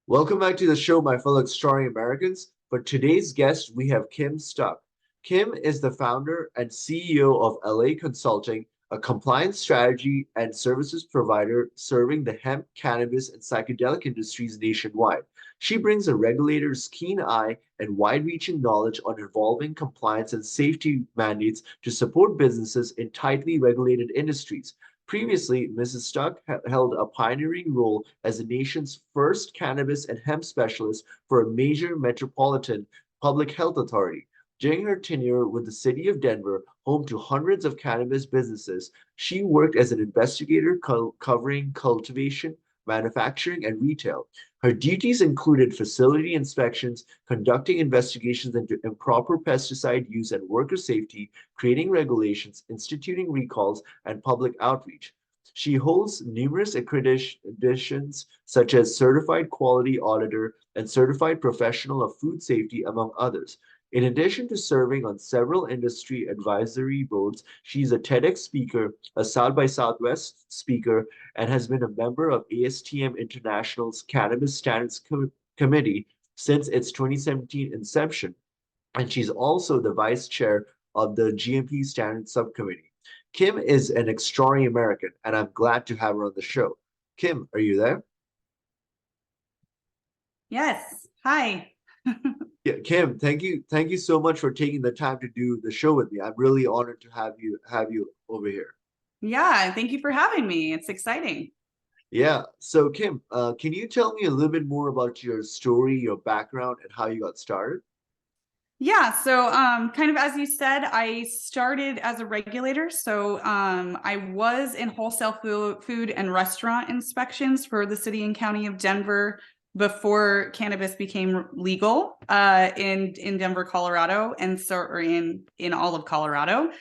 Welcome back to the show, my fellow extraordinary Americans. For today's guest, we have Kim Stuck. Kim is the founder and CEO of ALLAY Consulting, a compliance strategy and services provider serving the hemp, cannabis, and psychedelic industries nationwide. She brings a regulator's keen eye and wide-reaching knowledge on evolving compliance and safety mandates to support businesses in tightly regulated industries. Previously, Mrs. Stuck held a pioneering role as the nation's first cannabis and hemp specialist for a major metropolitan public health authority. During her tenure with the city of Denver, home to hundreds of cannabis businesses, she worked as an investigator covering cultivation, manufacturing, and retail. Her duties included facility inspections, conducting investigations into improper pesticide use and worker safety, creating regulations, instituting recalls, and public outreach. She holds numerous accreditations such as Certified Quality Auditor and Certified Professional of Food Safety, among others. In addition to serving on several industry advisory boards, she's a TEDx speaker, a South by Southwest speaker, and has been a member of ASTM International's Cannabis Standards Committee since its 2017 inception. And she's also the vice chair of the GMP Standards Subcommittee. Kim is an extraordinary American, and I'm glad to have her on the show. Kim, are you there? Yes. Hi. Yeah, Kim, thank you so much for taking the time to do the show with me. I'm really honored to have you over here. Yeah, thank you for having me. It's exciting. Yeah, so Kim, can you tell me a little bit more about your story, your background, and how you got started? Yeah, so kind of as you said, I started as a regulator. So I was in wholesale food and restaurant inspections for the city and county of Denver before cannabis became legal in Denver, Colorado, and so or in all of Colorado.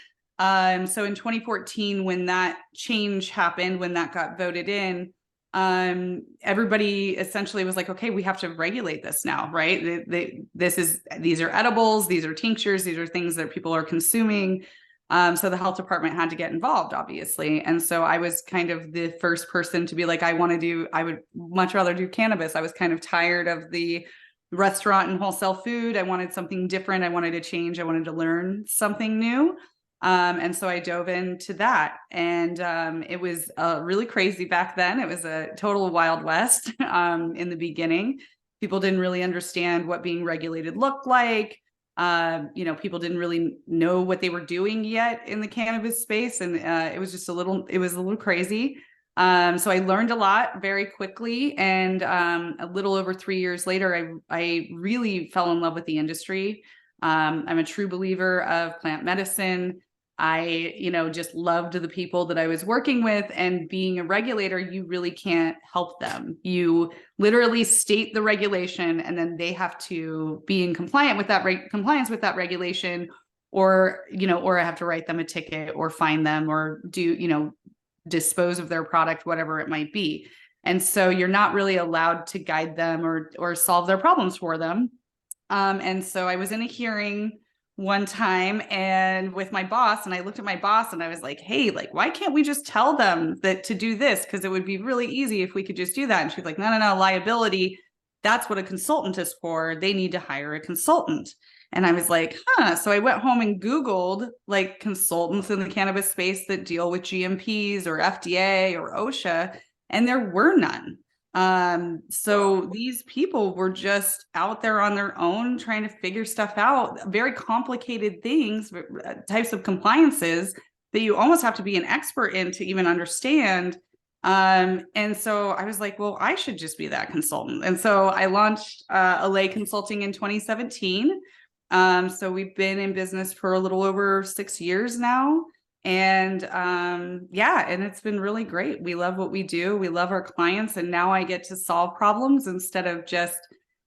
So in 2014, when that change happened, when that got voted in, everybody essentially was like, okay, we have to regulate this now, right? These are edibles, these are tinctures, these are things that people are consuming. So the health department had to get involved, obviously. And so I was kind of the first person to be like, I would much rather do cannabis. I was kind of tired of the restaurant and wholesale food. I wanted something different. I wanted to change. I wanted to learn something new. And so I dove into that, and it was really crazy back then. It was a total Wild West in the beginning. People didn't really understand what being regulated looked like. People didn't really know what they were doing yet in the cannabis space, and it was a little crazy. So I learned a lot very quickly, and a little over 3 years later, I really fell in love with the industry. I'm a true believer of plant medicine. I, just loved the people that I was working with, and being a regulator, you really can't help them. You literally state the regulation, and then they have to be in compliance with that regulation, or I have to write them a ticket or fine them or dispose of their product, whatever it might be. And so you're not really allowed to guide them or solve their problems for them. And so I was in a hearing one time and with my boss, and I looked at my boss and I was like, hey, like, why can't we just tell them that to do this? Because it would be really easy if we could just do that. And she's like, no, liability. That's what a consultant is for. They need to hire a consultant. And I was like, So I went home and Googled like consultants in the cannabis space that deal with GMPs or FDA or OSHA, and there were none. So these people were just out there on their own trying to figure stuff out, very complicated things, types of compliances that you almost have to be an expert in to even understand. And so I was like, well, I should just be that consultant. And so I launched ALLAY Consulting in 2017. So we've been in business for a little over 6 years now. And and it's been really great. We love what we do. We love our clients. And now I get to solve problems instead of just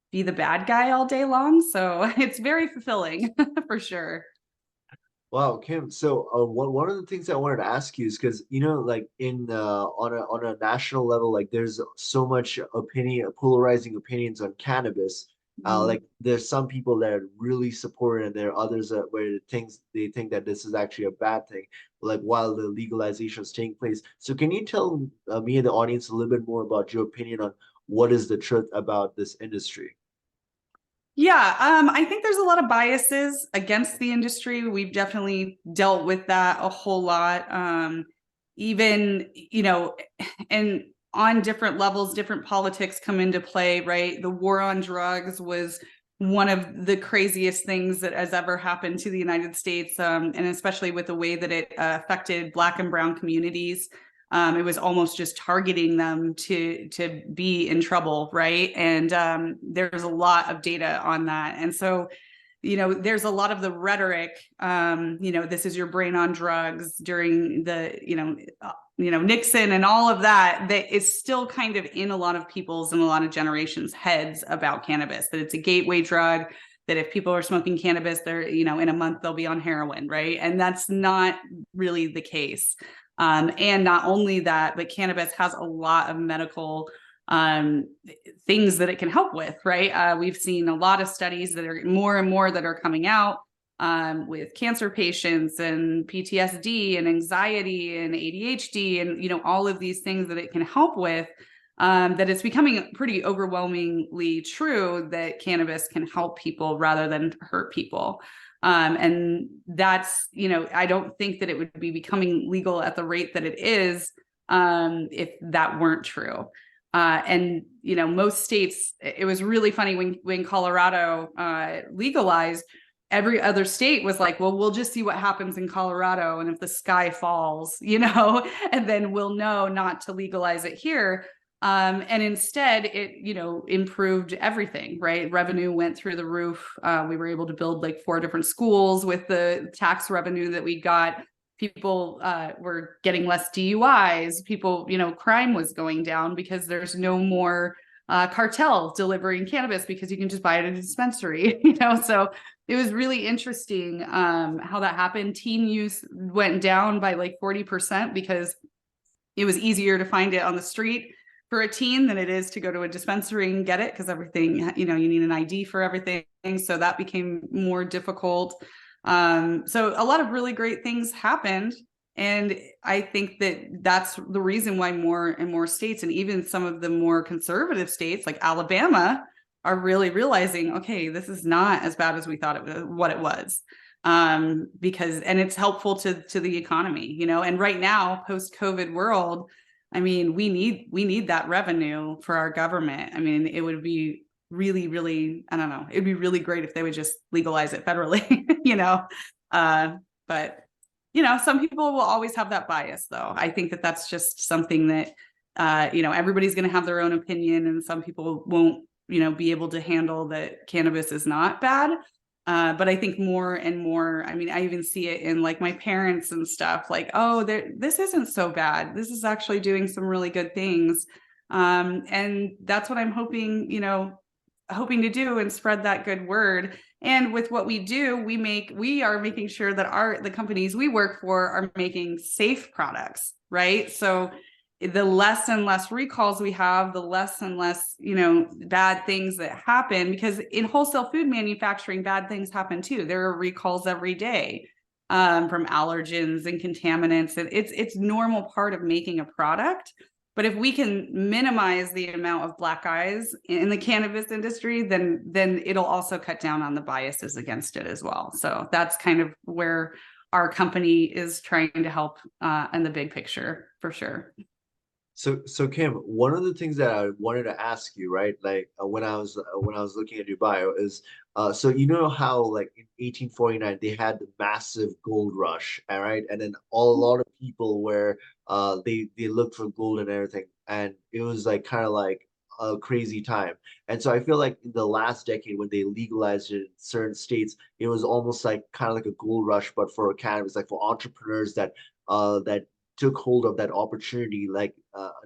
be the bad guy all day long. So it's very fulfilling for sure. Wow, Kim. So one of the things I wanted to ask you is because like in on a national level, like there's so much polarizing opinions on cannabis. Mhm. Like there's some people that are really supportive, and there are others that where they think that this is actually a bad thing, like while the legalization is taking place. So can you tell me and the audience a little bit more about your opinion on what is the truth about this industry? Yeah, I think there's a lot of biases against the industry. We've definitely dealt with that a whole lot. Even, and on different levels, different politics come into play, right? The war on drugs was one of the craziest things that has ever happened to the United States, and especially with the way that it affected Black and Brown communities. It was almost just targeting them to be in trouble, right? And there's a lot of data on that. And so, there's a lot of the rhetoric, this is your brain on drugs during the, Nixon and all of that, that is still kind of in a lot of people's and a lot of generations' heads about cannabis, that it's a gateway drug, that if people are smoking cannabis, they're, in a month they'll be on heroin, right? And that's not really the case. And not only that, but cannabis has a lot of medical things that it can help with, right? We've seen a lot of studies that are more and more that are coming out with cancer patients and PTSD and anxiety and ADHD and, all of these things that it can help with. That it's becoming pretty overwhelmingly true that cannabis can help people rather than hurt people. And that's, I don't think that it would be becoming legal at the rate that it is if that weren't true. And, most states, it was really funny when Colorado legalized, every other state was like, well, we'll just see what happens in Colorado. And if the sky falls, and then we'll know not to legalize it here. And instead it, improved everything, right? Revenue went through the roof. We were able to build like 4 different schools with the tax revenue that we got. People were getting less DUIs. People, crime was going down because there's no more cartel delivering cannabis because you can just buy it at a dispensary, So it was really interesting how that happened. Teen use went down by like 40% because it was easier to find it on the street for a teen than it is to go to a dispensary and get it, because everything, you need an ID for everything. So that became more difficult. So a lot of really great things happened. And I think that that's the reason why more and more states, and even some of the more conservative states like Alabama, are really realizing, okay, this is not as bad as we thought it was, what it was. Because, and it's helpful to the economy, and right now, post-COVID world, I mean, we need that revenue for our government. I mean, it would be really, really, I don't know, it'd be really great if they would just legalize it federally, but some people will always have that bias, though. I think that that's just something that, everybody's going to have their own opinion, and some people won't, be able to handle that cannabis is not bad. But I think more and more, I mean, I even see it in like my parents and stuff, like, oh, this isn't so bad. This is actually doing some really good things. And that's what I'm hoping to do, and spread that good word. And with what we do, we are making sure that the companies we work for are making safe products, right? So the less and less recalls we have, the less and less, bad things that happen, because in wholesale food manufacturing, bad things happen too. There are recalls every day from allergens and contaminants. And it's normal part of making a product. But if we can minimize the amount of black eyes in the cannabis industry, then it'll also cut down on the biases against it as well. So that's kind of where our company is trying to help in the big picture, for sure. So Kim, one of the things that I wanted to ask you, right, like when I was looking at your bio is, so you know how like in 1849 they had the massive gold rush, all right, and then a lot of people were they looked for gold and everything, and it was like kind of like a crazy time. And so I feel like in the last decade when they legalized it in certain states, it was almost like kind of like a gold rush, but for cannabis, like for entrepreneurs that took hold of that opportunity, like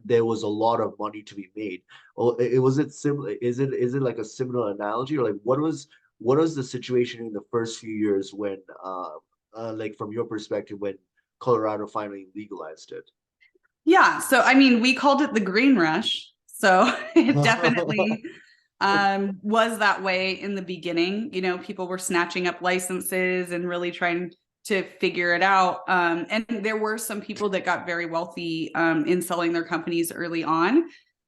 there was a lot of money to be made. Oh, it was it similar? Is it like a similar analogy, or like what was the situation in the first few years when like from your perspective when Colorado finally legalized it? Yeah. So, I mean, we called it the green rush. So it definitely was that way in the beginning. You know, people were snatching up licenses and really trying to figure it out. And there were some people that got very wealthy in selling their companies early on.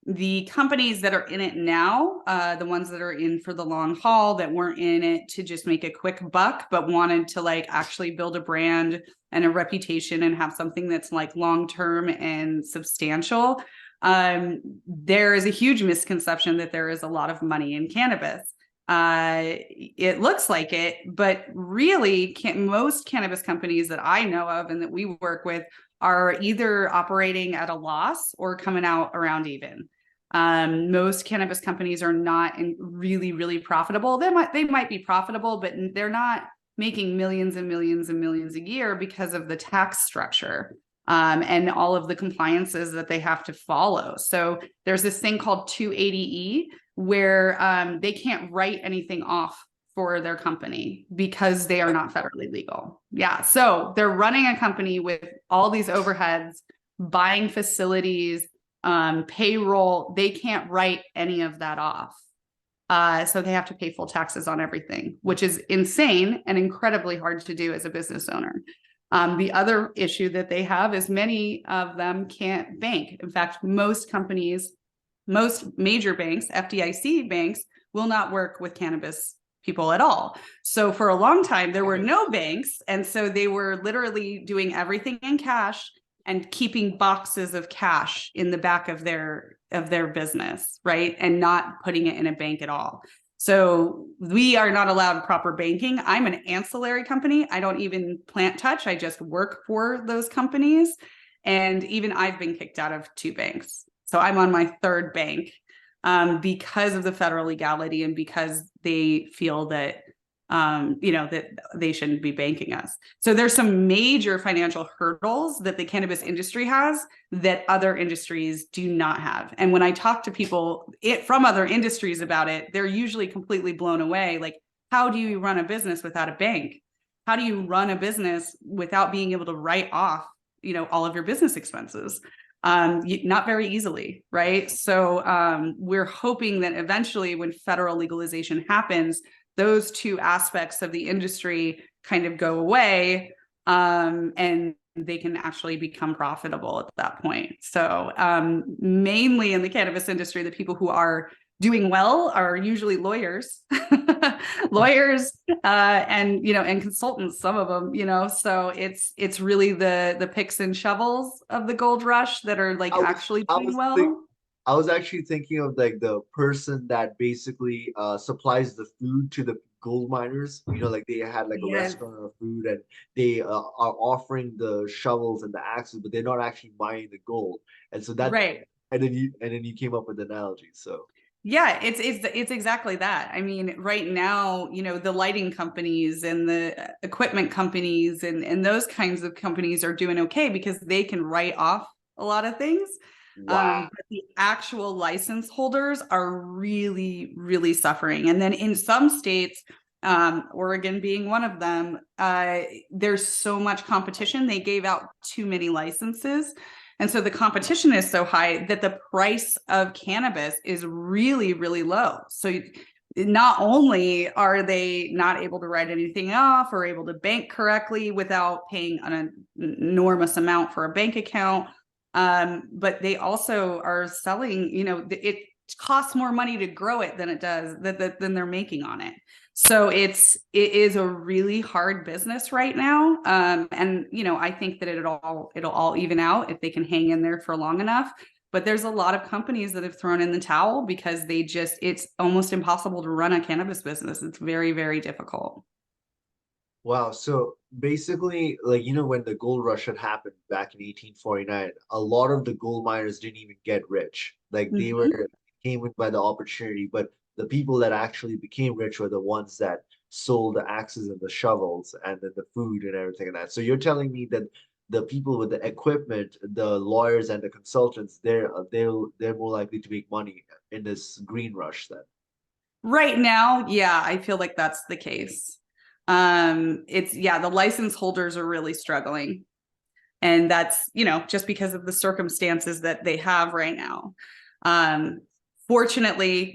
The companies that are in it now, the ones that are in for the long haul, that weren't in it to just make a quick buck, but wanted to like actually build a brand and a reputation and have something that's like long-term and substantial. There is a huge misconception that there is a lot of money in cannabis. It looks like it, but really most cannabis companies that I know of and that we work with are either operating at a loss or coming out around even. Most cannabis companies are not really, really profitable. They might be profitable, but they're not making millions and millions and millions a year because of the tax structure. And all of the compliances that they have to follow. So there's this thing called 280E where they can't write anything off for their company because they are not federally legal. Yeah. So they're running a company with all these overheads, buying facilities, payroll. They can't write any of that off. So they have to pay full taxes on everything, which is insane and incredibly hard to do as a business owner. The other issue that they have is many of them can't bank. In fact, most companies, most major banks, FDIC banks, will not work with cannabis people at all. So for a long time, there were no banks. And so they were literally doing everything in cash and keeping boxes of cash in the back of their business, right? And not putting it in a bank at all. So we are not allowed proper banking. I'm an ancillary company. I don't even plant touch. I just work for those companies. And even I've been kicked out of 2 banks. So I'm on my 3rd bank because of the federal legality and because they feel that, that they shouldn't be banking us. So there's some major financial hurdles that the cannabis industry has that other industries do not have. And when I talk to people from other industries about it, they're usually completely blown away. Like, how do you run a business without a bank? How do you run a business without being able to write off, all of your business expenses? Not very easily, right? So we're hoping that eventually when federal legalization happens, those 2 aspects of the industry kind of go away, and they can actually become profitable at that point. So mainly in the cannabis industry, the people who are doing well are usually lawyers, lawyers, and consultants, some of them, so it's really the picks and shovels of the gold rush that are like actually doing well. I was actually thinking of like the person that basically supplies the food to the gold miners. Like they had like a restaurant of food and they are offering the shovels and the axes, but they're not actually mining the gold. And so that, right. And then you came up with an analogy. So yeah, it's exactly that. I mean, right now, the lighting companies and the equipment companies and those kinds of companies are doing okay because they can write off a lot of things. wow. But the actual license holders are really, really suffering. And then in some states, Oregon being one of them, there's so much competition. They gave out too many licenses. And so the competition is so high that the price of cannabis is really, really low. So not only are they not able to write anything off or able to bank correctly without paying an enormous amount for a bank account, but they also are selling, it costs more money to grow it than it does than they're making on it. So it is a really hard business right now. And I think that it'll all even out if they can hang in there for long enough. But there's a lot of companies that have thrown in the towel because it's almost impossible to run a cannabis business. It's very, very difficult. Wow. So basically, like, when the gold rush had happened back in 1849, a lot of the gold miners didn't even get rich. Like they came in by the opportunity, but the people that actually became rich were the ones that sold the axes and the shovels and then the food and everything like that. So you're telling me that the people with the equipment, the lawyers and the consultants, they're more likely to make money in this green rush then. Right now, yeah, I feel like that's the case. The license holders are really struggling. And that's, just because of the circumstances that they have right now. Fortunately,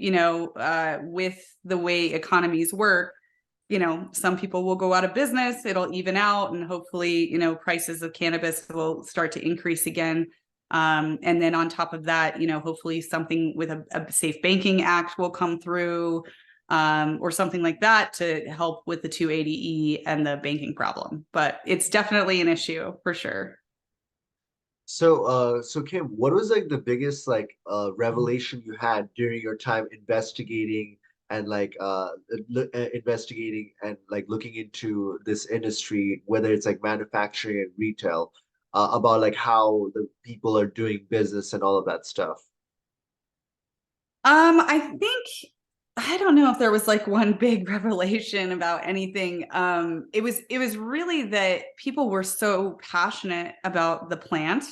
with the way economies work, some people will go out of business, it'll even out, and hopefully, prices of cannabis will start to increase again. And then on top of that, hopefully something with a Safe Banking Act will come through, or something like that to help with the 280E and the banking problem. But it's definitely an issue for sure. So Kim, what was like the biggest like revelation you had during your time investigating and investigating and like looking into this industry, whether it's like manufacturing and retail, about like how the people are doing business and all of that stuff? I think I don't know if there was like one big revelation about anything. It was really that people were so passionate about the plant,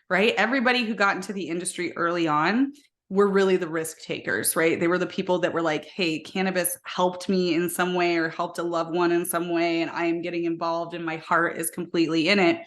right? Everybody who got into the industry early on were really the risk takers, right? They were the people that were like, hey, cannabis helped me in some way or helped a loved one in some way, and I am getting involved and my heart is completely in it.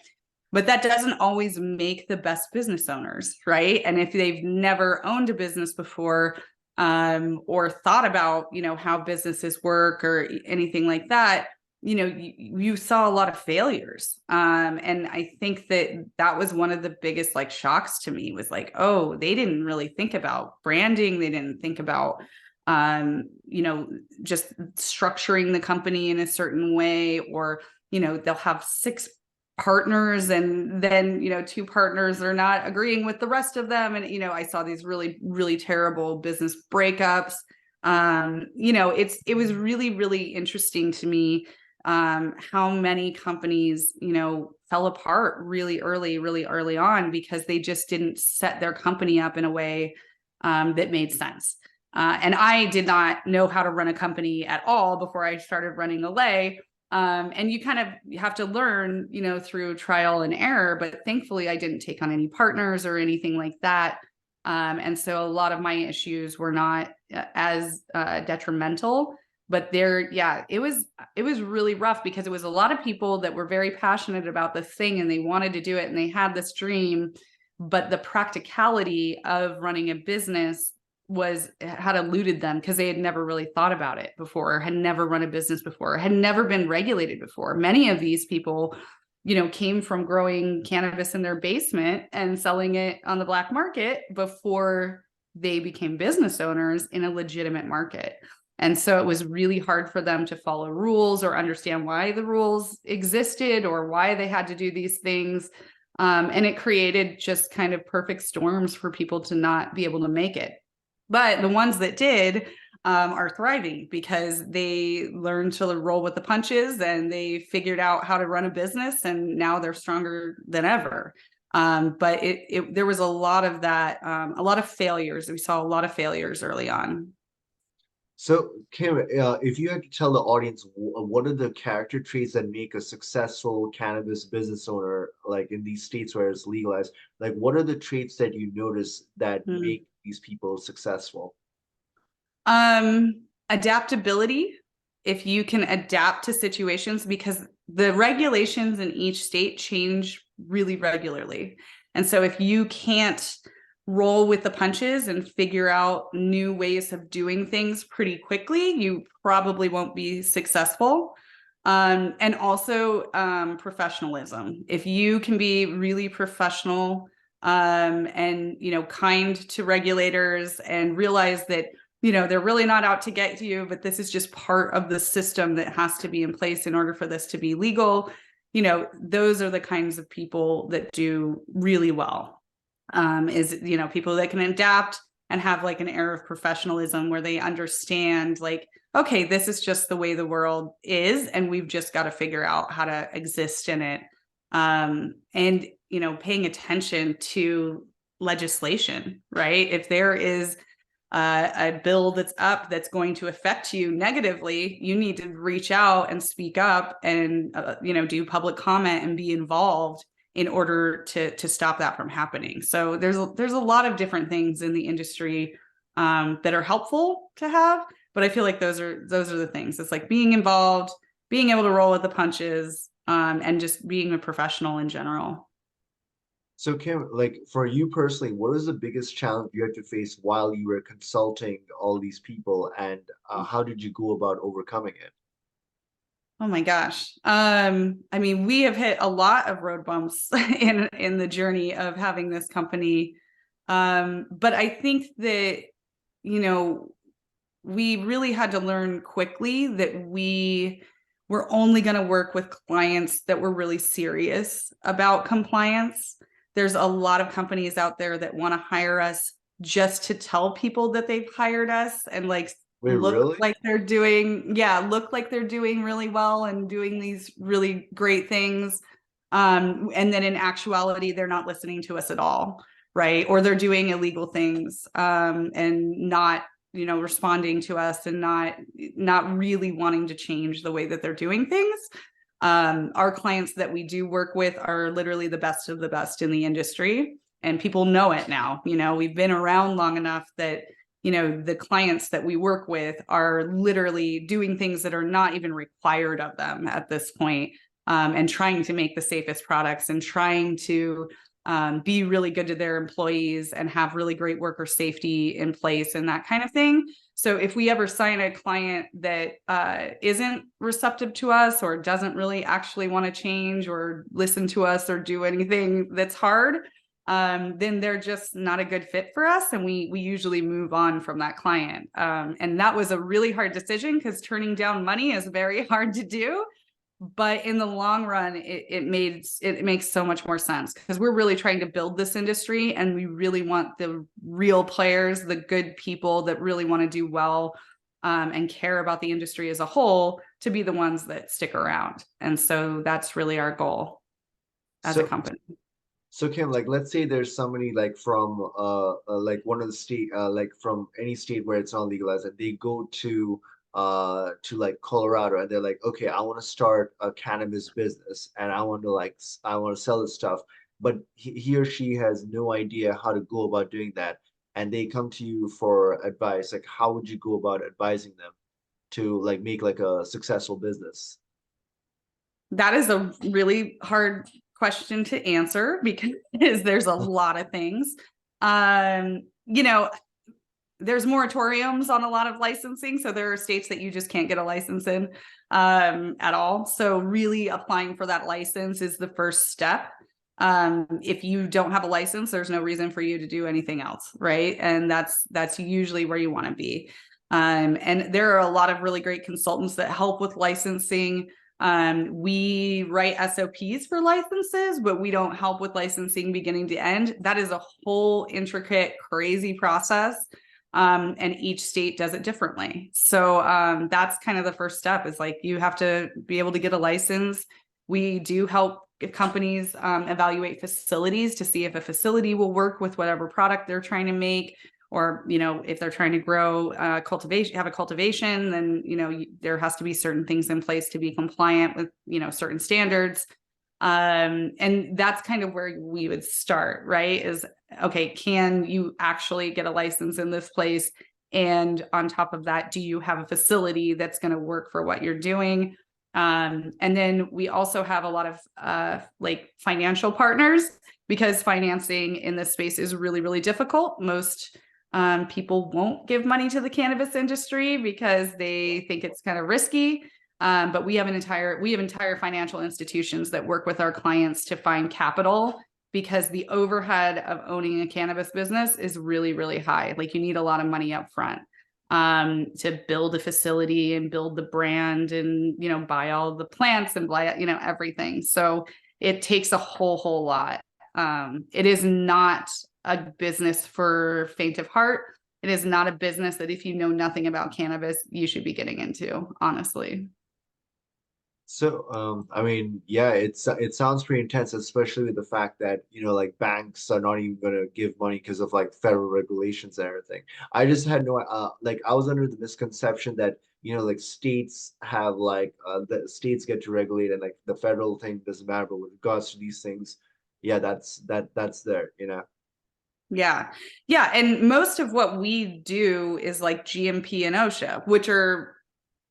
But that doesn't always make the best business owners, right? And if they've never owned a business before, or thought about, how businesses work or anything like that, you saw a lot of failures. And I think that was one of the biggest like shocks to me, was like, oh, they didn't really think about branding. They didn't think about, just structuring the company in a certain way, or, they'll have 6 partners, and then two partners are not agreeing with the rest of them, and I saw these really, really terrible business breakups. It was really, really interesting to me, how many companies fell apart really early on because they just didn't set their company up in a way that made sense. And I did not know how to run a company at all before I started running ALLAY. And you kind of have to learn, through trial and error, but thankfully I didn't take on any partners or anything like that. And so a lot of my issues were not as detrimental, but it was really rough because it was a lot of people that were very passionate about the thing and they wanted to do it and they had this dream, but the practicality of running a business had eluded them because they had never really thought about it before, had never run a business before, had never been regulated before. Many of these people, came from growing cannabis in their basement and selling it on the black market before they became business owners in a legitimate market. And so it was really hard for them to follow rules or understand why the rules existed or why they had to do these things. And it created just kind of perfect storms for people to not be able to make it. But the ones that did are thriving because they learned to roll with the punches and they figured out how to run a business, and now they're stronger than ever. But there was a lot of that, a lot of failures. We saw a lot of failures early on. So, Kim, if you had to tell the audience what are the character traits that make a successful cannabis business owner, like in these states where it's legalized, like what are the traits that you notice that make these people successful? Adaptability. If you can adapt to situations, because the regulations in each state change really regularly. And so if you can't roll with the punches and figure out new ways of doing things pretty quickly, you probably won't be successful. And also professionalism. If you can be really professional, and kind to regulators and realize that they're really not out to get you, but this is just part of the system that has to be in place in order for this to be legal. Those are the kinds of people that do really well. People that can adapt and have like an air of professionalism where they understand like, okay, this is just the way the world is, and we've just got to figure out how to exist in it. And paying attention to legislation, right? If there is a bill that's up that's going to affect you negatively, you need to reach out and speak up and do public comment and be involved in order to stop that from happening. So there's a lot of different things in the industry that are helpful to have, but I feel like those are the things. It's like being involved, being able to roll with the punches, and just being a professional in general. So Kim, like for you personally, what was the biggest challenge you had to face while you were consulting all these people, and how did you go about overcoming it? Oh my gosh. I mean, we have hit a lot of road bumps in the journey of having this company. But I think that, you know, we really had to learn quickly that we were only going to work with clients that were really serious about compliance. There's a lot of companies out there that want to hire us just to tell people that they've hired us and like Wait, really? look like they're doing really well and doing these really great things. And then in actuality, they're not listening to us at all, right? Or they're doing illegal things and not responding to us and not really wanting to change the way that they're doing things. Our clients that we do work with are literally the best of the best in the industry, and people know it now. We've been around long enough that the clients that we work with are literally doing things that are not even required of them at this point, and trying to make the safest products and trying to be really good to their employees and have really great worker safety in place and that kind of thing. So if we ever sign a client that isn't receptive to us or doesn't really actually want to change or listen to us or do anything that's hard, then they're just not a good fit for us. And we usually move on from that client. And that was a really hard decision because turning down money is very hard to do. But in the long run, it makes so much more sense because we're really trying to build this industry, and we really want the real players, the good people that really want to do well and care about the industry as a whole, to be the ones that stick around. And so that's really our goal as a So, company. so Kim, like let's say there's somebody like from like one of the state like from any state where it's not legalized, and they go to like Colorado, and they're like, okay, I want to start a cannabis business, and I want to sell this stuff, but he or she has no idea how to go about doing that, and they come to you for advice. Like, how would you go about advising them to like make like a successful business? That is a really hard question to answer because there's a lot of things. Um, you know, there's moratoriums on a lot of licensing. So there are states that you just can't get a license in at all. So really applying for that license is the first step. If you don't have a license, there's no reason for you to do anything else, right? And that's usually where you want to be. And there are a lot of really great consultants that help with licensing. We write SOPs for licenses, but we don't help with licensing beginning to end. That is a whole intricate, crazy process. And each state does it differently. So that's kind of the first step, is like you have to be able to get a license. We do help companies evaluate facilities to see if a facility will work with whatever product they're trying to make, or if they're trying to grow cultivation, have a cultivation, then there has to be certain things in place to be compliant with certain standards. And that's kind of where we would start, right? Is, okay, can you actually get a license in this place? And on top of that, do you have a facility that's going to work for what you're doing? And then we also have a lot of like financial partners, because financing in this space is really, really difficult. Most people won't give money to the cannabis industry because they think it's kind of risky. But we have entire financial institutions that work with our clients to find capital, because the overhead of owning a cannabis business is really, really high. Like, you need a lot of money up front to build a facility and build the brand and, buy all the plants and buy, everything. So it takes a whole lot. It is not a business for faint of heart. It is not a business that if you know nothing about cannabis, you should be getting into, honestly. So, I mean, yeah, it sounds pretty intense, especially with the fact that, like banks are not even gonna give money because of like federal regulations and everything. I just had no, like I was under the misconception that, like states have like, the states get to regulate and like the federal thing doesn't matter. But with regards to these things, yeah, that's there. Yeah. Yeah. And most of what we do is like GMP and OSHA, which are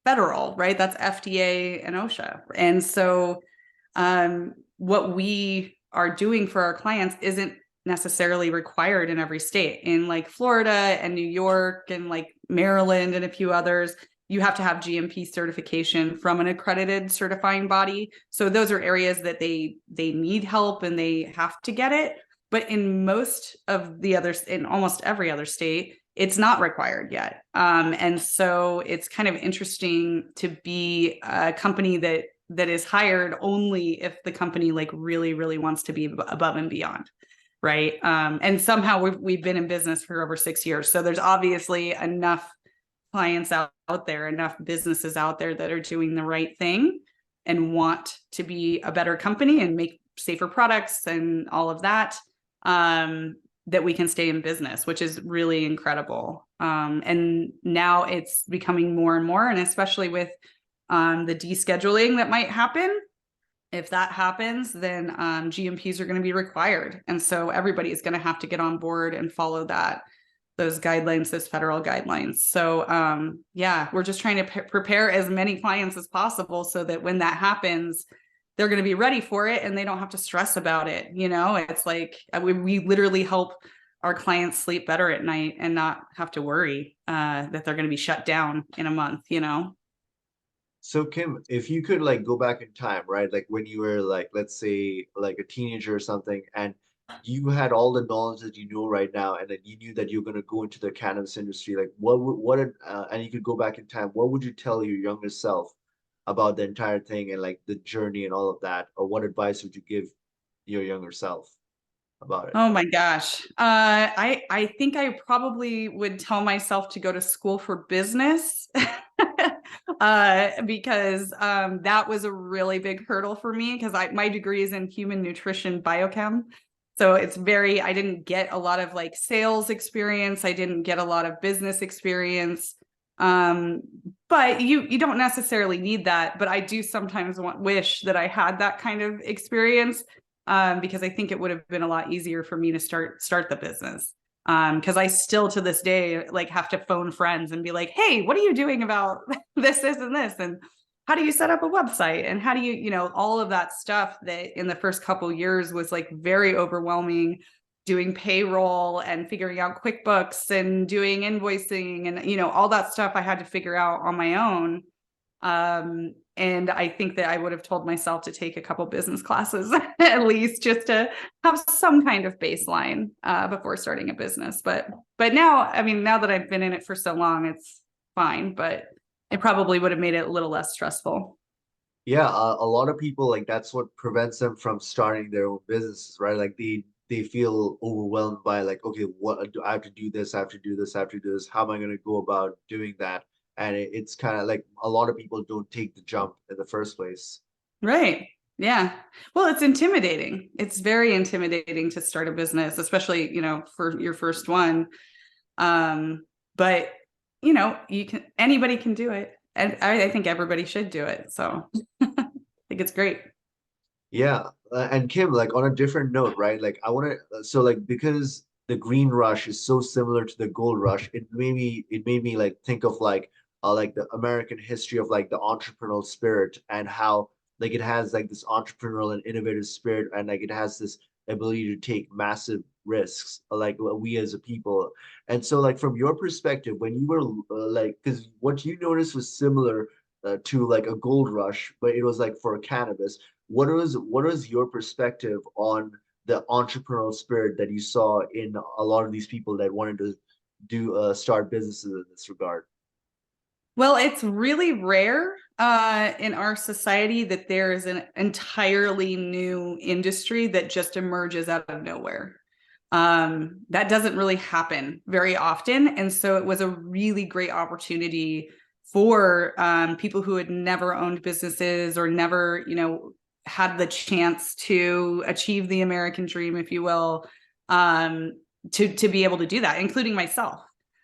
federal, right? That's FDA and OSHA. And so what we are doing for our clients isn't necessarily required in every state. In like Florida and New York and like Maryland and a few others, you have to have GMP certification from an accredited certifying body. So those are areas that they need help and they have to get it. But in most of the others, in almost every other state, it's not required yet. And so it's kind of interesting to be a company that is hired only if the company like really, really wants to be above and beyond. Right. And somehow we've been in business for over 6 years. So there's obviously enough clients out there, enough businesses out there that are doing the right thing and want to be a better company and make safer products and all of that, that we can stay in business, which is really incredible. And now it's becoming more and more, and especially with the descheduling that might happen. If that happens, then GMPs are going to be required. And so everybody is going to have to get on board and follow those guidelines, those federal guidelines. So yeah, we're just trying to prepare as many clients as possible so that when that happens, they're going to be ready for it and they don't have to stress about it. It's like we literally help our clients sleep better at night and not have to worry that they're going to be shut down in a month. So Kim, if you could like go back in time, right? Like when you were like, let's say like a teenager or something, and you had all the knowledge that you know right now, and then you knew that you're gonna go into the cannabis industry, like and you could go back in time, what would you tell your younger self about the entire thing and like the journey and all of that? Or what advice would you give your younger self about it? Oh my gosh. I think I probably would tell myself to go to school for business because that was a really big hurdle for me because my degree is in human nutrition biochem. So I didn't get a lot of like sales experience. I didn't get a lot of business experience. But you don't necessarily need that. But I do sometimes wish that I had that kind of experience. Because I think it would have been a lot easier for me to start the business. Because I still to this day like have to phone friends and be like, hey, what are you doing about this, and this? And how do you set up a website? And how do you, all of that stuff that in the first couple of years was like very overwhelming, doing payroll and figuring out QuickBooks and doing invoicing and, all that stuff I had to figure out on my own. And I think that I would have told myself to take a couple business classes at least just to have some kind of baseline before starting a business. But now, now that I've been in it for so long, it's fine, but it probably would have made it a little less stressful. Yeah, a lot of people like that's what prevents them from starting their own businesses, right? Like they feel overwhelmed by like, okay, what do I have to do this, I have to do this, I have to do this. How am I going to go about doing that? And it's kind of like a lot of people don't take the jump in the first place. Right. Yeah. Well, it's intimidating. It's very intimidating to start a business, especially, for your first one. But anybody can do it. And I think everybody should do it. So I think it's great. Yeah, and Kim, like on a different note, right? Like I want to, so like because the green rush is so similar to the gold rush, it made me like think of like the American history of like the entrepreneurial spirit and how like it has like this entrepreneurial and innovative spirit and like it has this ability to take massive risks, like we as a people. And so like from your perspective, when you were like, because what you noticed was similar to like a gold rush, but it was like for cannabis. What is your perspective on the entrepreneurial spirit that you saw in a lot of these people that wanted to do start businesses in this regard? Well, it's really rare in our society that there is an entirely new industry that just emerges out of nowhere. That doesn't really happen very often. And so it was a really great opportunity for people who had never owned businesses or never, had the chance to achieve the American dream, if you will, to be able to do that, including myself.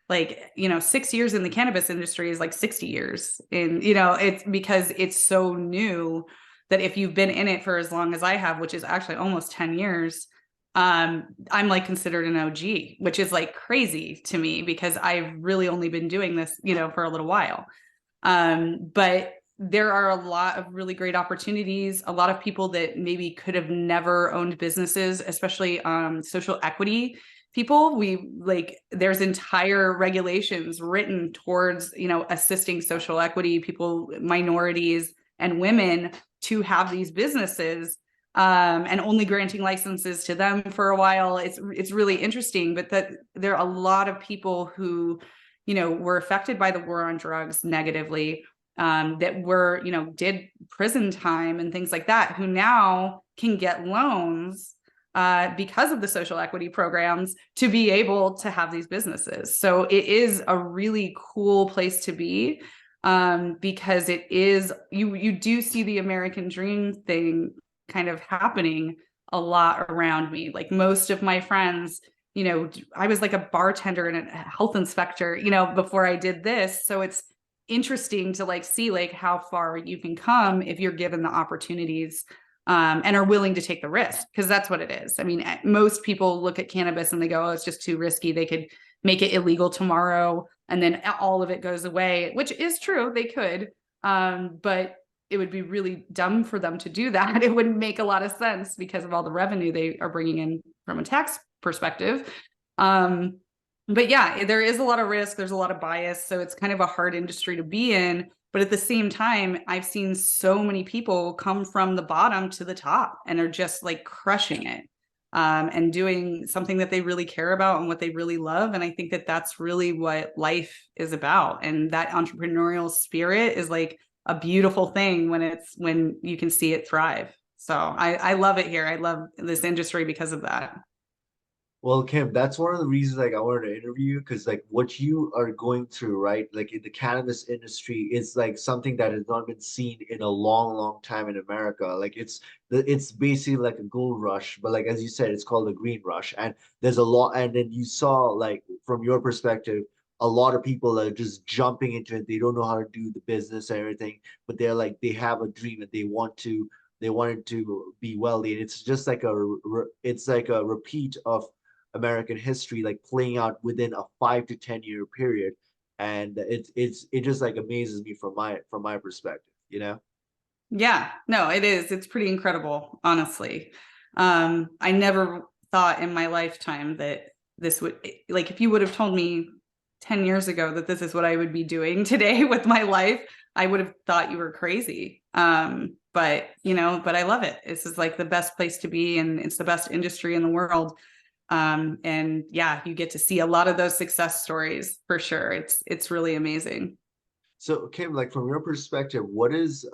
Like, 6 years in the cannabis industry is like 60 years. And, it's because it's so new that if you've been in it for as long as I have, which is actually almost 10 years, I'm like considered an OG, which is like crazy to me because I've really only been doing this, for a little while. But there are a lot of really great opportunities. A lot of people that maybe could have never owned businesses, especially social equity people. There's entire regulations written towards, assisting social equity people, minorities, and women to have these businesses, and only granting licenses to them for a while. It's really interesting, but that there are a lot of people who, were affected by the war on drugs negatively, that were, did prison time and things like that, who now can get loans because of the social equity programs to be able to have these businesses. So it is a really cool place to be, because it is, you do see the American dream thing kind of happening a lot around me. Like most of my friends, I was like a bartender and a health inspector, before I did this. So it's interesting to see how far you can come if you're given the opportunities, and are willing to take the risk, because that's what it is. I mean, most people look at cannabis and they go, oh, it's just too risky. They could make it illegal tomorrow and then all of it goes away, which is true. They could, but it would be really dumb for them to do that. It wouldn't make a lot of sense because of all the revenue they are bringing in from a tax perspective. But yeah, there is a lot of risk. There's a lot of bias. So it's kind of a hard industry to be in. But at the same time, I've seen so many people come from the bottom to the top and are just crushing it, and doing something that they really care about and what they really love. And I think that that's really what life is about. And that entrepreneurial spirit is a beautiful thing when you can see it thrive. So I love it here. I love this industry because of that. Well, Kim, that's one of the reasons I wanted to interview you, because what you are going through, right? In the cannabis industry is something that has not been seen in a long, long time in America. It's basically like a gold rush, but as you said, it's called a green rush. And there's a lot, and then you saw from your perspective, a lot of people are just jumping into it. They don't know how to do the business and everything, but they have a dream and they want it to be wealthy. And it's just it's like a repeat of American history, playing out within a 5 to 10 year period, and it just amazes me from my perspective, Yeah, no, it is. It's pretty incredible, honestly. I never thought in my lifetime that this would, if you would have told me 10 years ago that this is what I would be doing today with my life, I would have thought you were crazy. But I love it. This is the best place to be, and it's the best industry in the world. And yeah, you get to see a lot of those success stories for sure. It's really amazing. So Kim, from your perspective, what is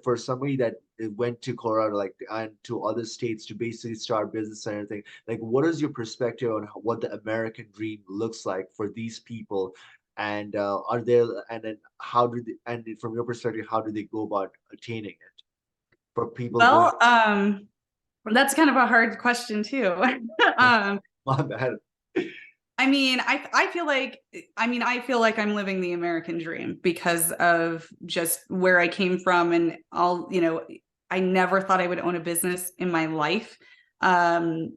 for somebody that went to Colorado, and to other states to basically start business and everything, what is your perspective on what the American dream looks like for these people? And are there, and then how do they, and from your perspective, how do they go about attaining it for people going? Well, that's kind of a hard question too. My bad. I mean, I feel like I'm living the American dream because of just where I came from, and I never thought I would own a business in my life. And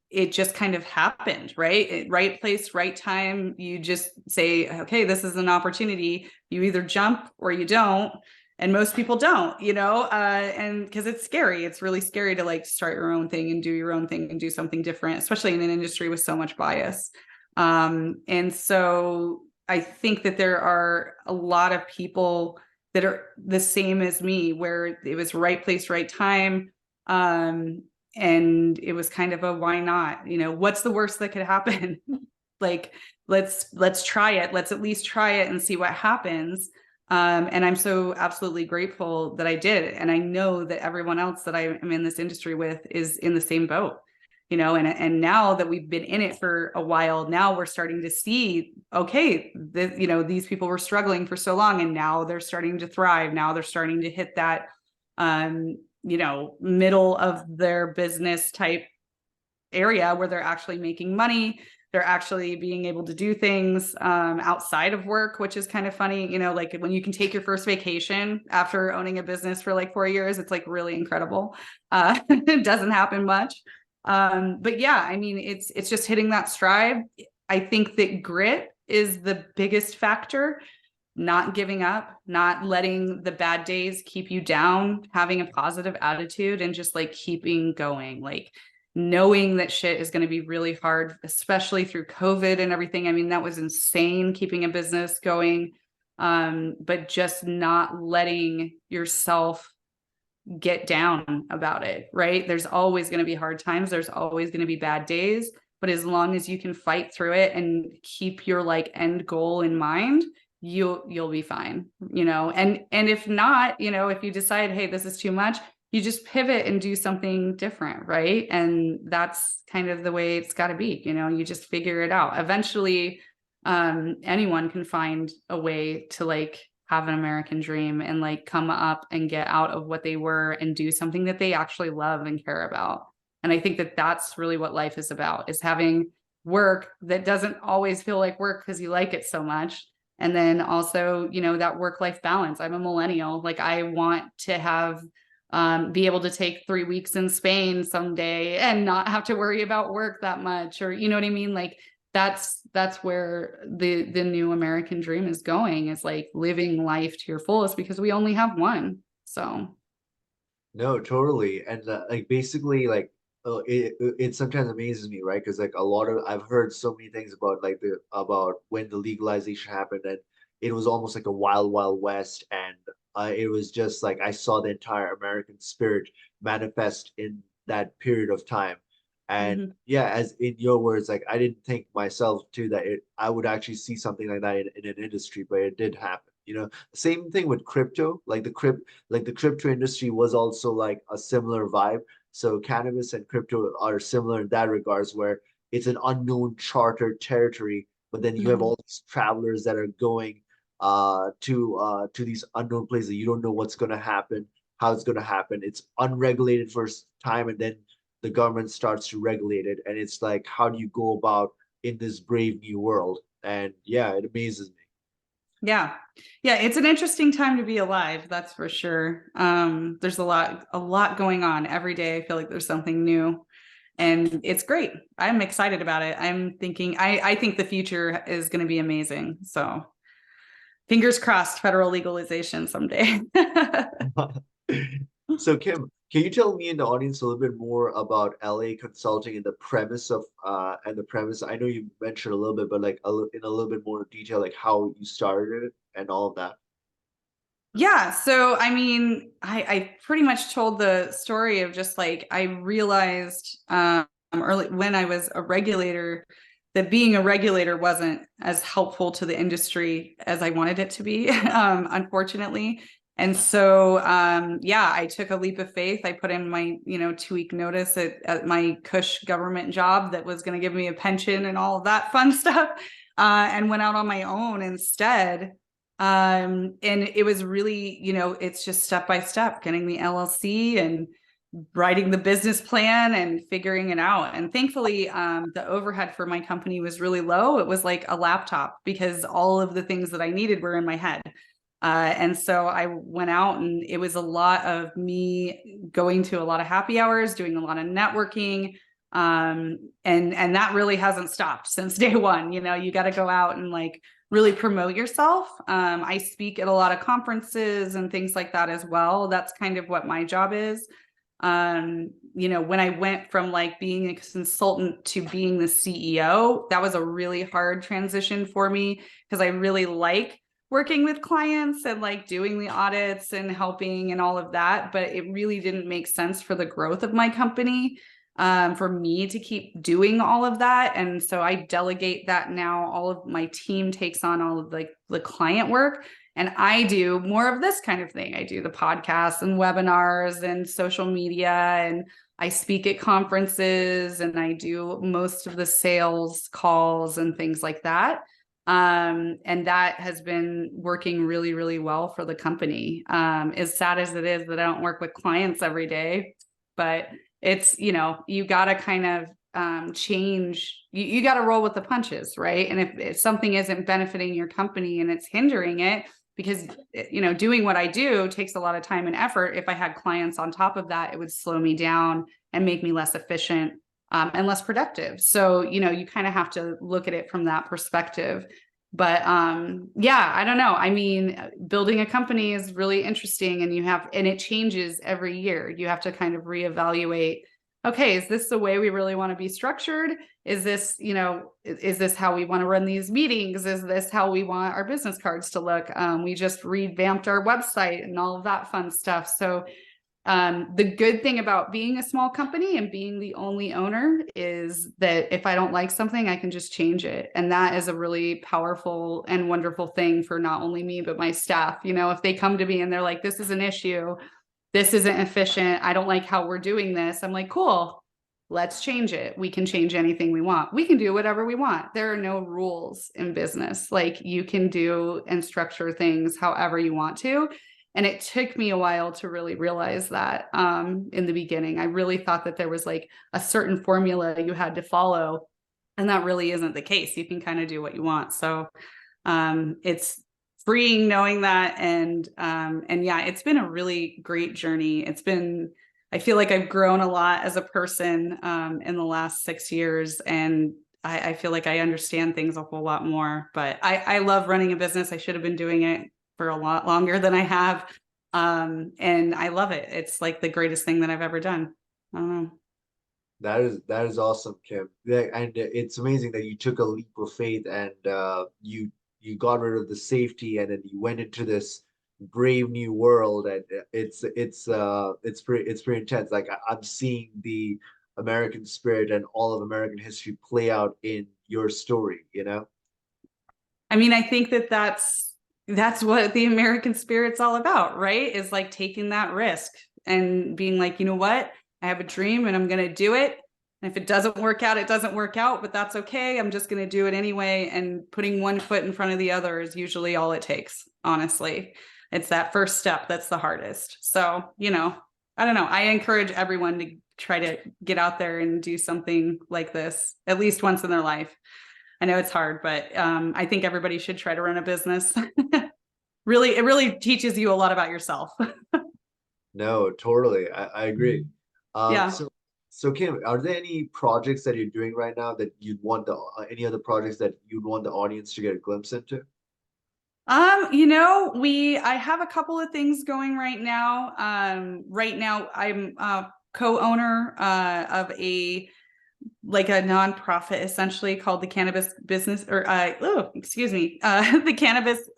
it just kind of happened, right? Right place, right time. You just say, okay, this is an opportunity. You either jump or you don't. And most people don't, and because it's scary. It's really scary to start your own thing and do your own thing and do something different, especially in an industry with so much bias. And so I think that there are a lot of people that are the same as me, where it was right place, right time. And it was kind of a, why not? What's the worst that could happen? Let's try it. Let's at least try it and see what happens. And I'm so absolutely grateful that I did. And I know that everyone else that I am in this industry with is in the same boat, and now that we've been in it for a while, now we're starting to see, okay, these people were struggling for so long, and now they're starting to thrive. Now they're starting to hit that, middle of their business type area where they're actually making money. They're actually being able to do things outside of work, which is kind of funny. When you can take your first vacation after owning a business for 4 years, it's really incredible. It doesn't happen much. But yeah, I mean, it's just hitting that stride. I think that grit is the biggest factor, not giving up, not letting the bad days keep you down, having a positive attitude, and just like keeping going, like knowing that shit is going to be really hard, especially through COVID and everything. I mean, that was insane keeping a business going. But just not letting yourself get down about it, right? There's always going to be hard times. There's always going to be bad days. But as long as you can fight through it and keep your like end goal in mind, you'll be fine, you know. And if not, you know, if you decide, hey, this is too much, you just pivot and do something different, right? And that's kind of the way it's got to be, you know. You just figure it out. Eventually, anyone can find a way to like have an American dream and like come up and get out of what they were and do something that they actually love and care about. And I think that that's really what life is about, is having work that doesn't always feel like work because you like it so much. And then also, you know, that work-life balance. I'm a millennial. Like I want to have, be able to take 3 weeks in Spain someday and not have to worry about work that much, or, you know what I mean? Like that's where the new American dream is going, is like living life to your fullest, because we only have one. So No, totally. And like basically like it sometimes amazes me, right? Because like a lot of I've heard so many things about like the about when the legalization happened, and it was almost like a wild, wild west, and it was just like I saw the entire American spirit manifest in that period of time. And mhm. yeah, as in your words, like I didn't think myself too that I would actually see something like that in an industry, but it did happen. You know, same thing with crypto, like the crypto industry was also like a similar vibe. So cannabis and crypto are similar in that regards, where it's an unknown chartered territory, but then you have Mhm. all these travelers that are going to these unknown places. You don't know what's going to happen, how it's going to happen. It's unregulated for time, and then the government starts to regulate it, and it's like, how do you go about in this brave new world? And yeah, it amazes me. Yeah. Yeah, it's an interesting time to be alive, that's for sure. There's a lot going on every day. I feel like there's something new, and it's great. I'm excited about it. I'm thinking I think the future is going to be amazing. So, fingers crossed, federal legalization someday. So Kim, can you tell me and the audience a little bit more about LA Consulting and the premise of and the premise? I know you mentioned a little bit, but like in a little bit more detail, like how you started it and all of that. Yeah. So, I mean, I pretty much told the story of just like I realized early when I was a regulator that being a regulator wasn't as helpful to the industry as I wanted it to be, unfortunately. And so, yeah, I took a leap of faith. I put in my, 2-week notice at my cush government job that was going to give me a pension and all of that fun stuff, and went out on my own instead. And it was really, it's just step by step, getting the LLC and writing the business plan and figuring it out. And thankfully, the overhead for my company was really low. It was like a laptop, because all of the things that I needed were in my head. And so I went out, and it was a lot of me going to a lot of happy hours, doing a lot of networking. And that really hasn't stopped since day one. You got to go out and like really promote yourself. I speak at a lot of conferences and things like that as well. That's kind of what my job is. When I went from like being a consultant to being the CEO, that was a really hard transition for me, because I really like working with clients and like doing the audits and helping and all of that. But it really didn't make sense for the growth of my company, for me to keep doing all of that. And so I delegate that now. All of my team takes on all of like the client work, and I do more of this kind of thing. I do the podcasts and webinars and social media, and I speak at conferences, and I do most of the sales calls and things like that. And that has been working really, really well for the company. As sad as it is that I don't work with clients every day, but it's, you got to kind of change, you got to roll with the punches, right? And if something isn't benefiting your company and it's hindering it, because, doing what I do takes a lot of time and effort. If I had clients on top of that, it would slow me down and make me less efficient, and less productive. So, you kind of have to look at it from that perspective. But yeah, I don't know. I mean, building a company is really interesting, and it changes every year. You have to kind of reevaluate, okay, is this the way we really want to be structured? Is this, is this how we want to run these meetings? Is this how we want our business cards to look? We just revamped our website and all of that fun stuff. So the good thing about being a small company and being the only owner is that if I don't like something, I can just change it. And that is a really powerful and wonderful thing for not only me, but my staff. If they come to me and they're like, this is an issue, this isn't efficient, I don't like how we're doing this, I'm like, cool, let's change it. We can change anything we want. We can do whatever we want. There are no rules in business. Like, you can do and structure things however you want to. And it took me a while to really realize that in the beginning. I really thought that there was like a certain formula you had to follow. And that really isn't the case. You can kind of do what you want. So it's freeing knowing that. And yeah, it's been a really great journey. I feel like I've grown a lot as a person in the last 6 years. And I feel like I understand things a whole lot more. But I love running a business. I should have been doing it for a lot longer than I have. And I love it. It's like the greatest thing that I've ever done. I don't know. That is awesome, Kim. Yeah, and it's amazing that you took a leap of faith and you got rid of the safety and then you went into this brave new world, and it's pretty intense. Like I'm seeing the American spirit and all of American history play out in your story. I mean, I think that that's what the American spirit's all about, right? Is like taking that risk and being like, you know what? I have a dream and I'm going to do it. And if it doesn't work out, it doesn't work out, but that's okay. I'm just going to do it anyway. And putting one foot in front of the other is usually all it takes. Honestly, it's that first step that's the hardest. So, I don't know. I encourage everyone to try to get out there and do something like this at least once in their life. I know it's hard, but I think everybody should try to run a business. It really teaches you a lot about yourself. No, totally. I agree. Um, Yeah. so so Kim, are there any projects that you're doing right now that you'd want any other projects that you'd want the audience to get a glimpse into? I have a couple of things going right now. Right now I'm co-owner of a nonprofit essentially called the Cannabis Business the Cannabis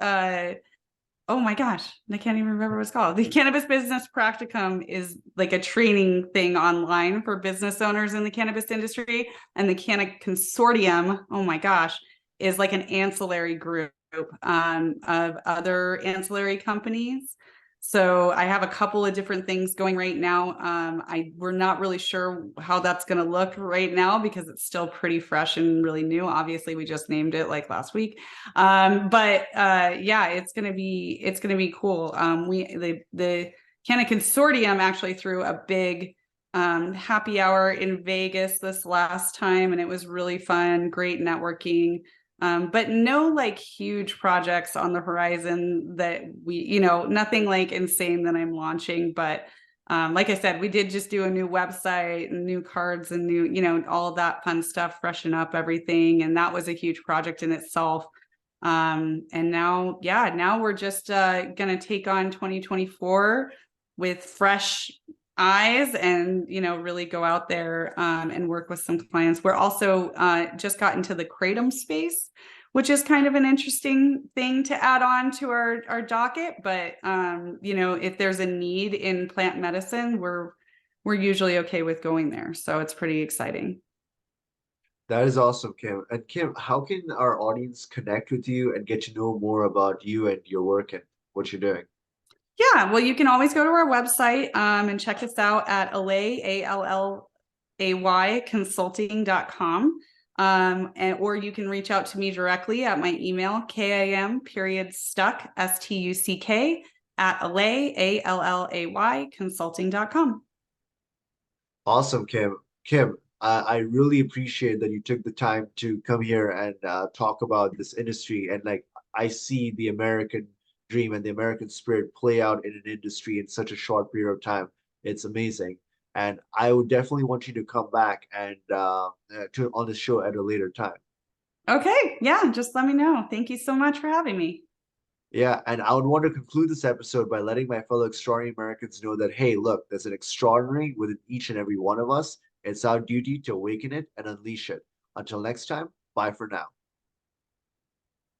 oh my gosh, I can't even remember what it's called. The Cannabis Business Practicum is like a training thing online for business owners in the cannabis industry. And the Canna Consortium, oh my gosh, is like an ancillary group of other ancillary companies. So I have a couple of different things going right now. We're not really sure how that's going to look right now because it's still pretty fresh and really new. Obviously, we just named it like last week. But yeah, it's gonna be cool. The Canna Consortium actually threw a big happy hour in Vegas this last time, and it was really fun, great networking. But no like huge projects on the horizon that nothing like insane that I'm launching. But like I said, we did just do a new website and new cards and new, all of that fun stuff, freshen up everything. And that was a huge project in itself. And now we're just going to take on 2024 with fresh eyes and, really go out there and work with some clients. We're also just got into the kratom space, which is kind of an interesting thing to add on to our docket. But, if there's a need in plant medicine, we're usually okay with going there. So it's pretty exciting. That is awesome, Kim. And Kim, how can our audience connect with you and get to know more about you and your work and what you're doing? Yeah, well, you can always go to our website and check us out at Allay, ALLAY consulting.com. Or you can reach out to me directly at my email, KIM stuck, STUCK at Allay, ALLAY consulting.com. Awesome, Kim. Kim, I really appreciate that you took the time to come here and talk about this industry. And like, I see the American dream and the American spirit play out in an industry in such a short period of time. It's amazing. And I would definitely want you to come back and on the show at a later time. Okay. Yeah. Just let me know. Thank you so much for having me. Yeah, and I would want to conclude this episode by letting my fellow extraordinary Americans know that, hey, look, there's an extraordinary within each and every one of us. It's our duty to awaken it and unleash it. Until next time, bye for now.